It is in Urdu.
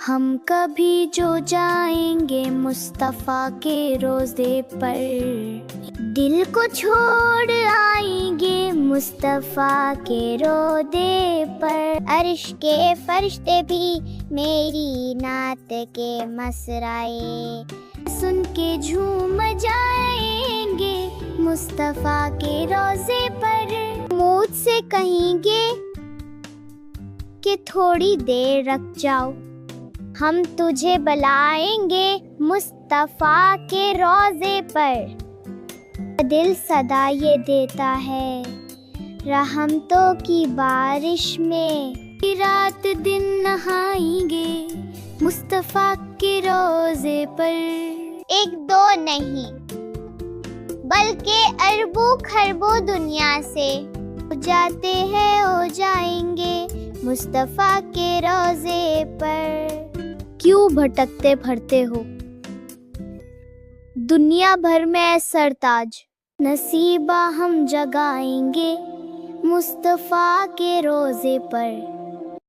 ہم کبھی جو جائیں گے مصطفیٰ کے روضے پر، دل کو چھوڑ آئیں گے مصطفیٰ کے روضے پر۔ عرش کے فرشتے بھی میری نعت کے مصرعے سن کے جھوم جائیں گے مصطفیٰ کے روضے پر۔ مجھ سے کہیں گے کہ تھوڑی دیر رک جاؤ، ہم تجھے بلائیں گے مصطفیٰ کے روضے پر۔ دل صدا یہ دیتا ہے رحمتوں کی بارش میں، رات دن نہائیں گے مصطفیٰ کے روضے پر۔ ایک دو نہیں بلکہ اربوں خربوں دنیا سے جاتے ہیں ہو جائیں گے مصطفیٰ کے روضے پر۔ کیوں بھٹکتے پھرتے ہو دنیا بھر میں سرتاج، نصیبہ ہم جگائیں گے مصطفیٰ کے روضے پر۔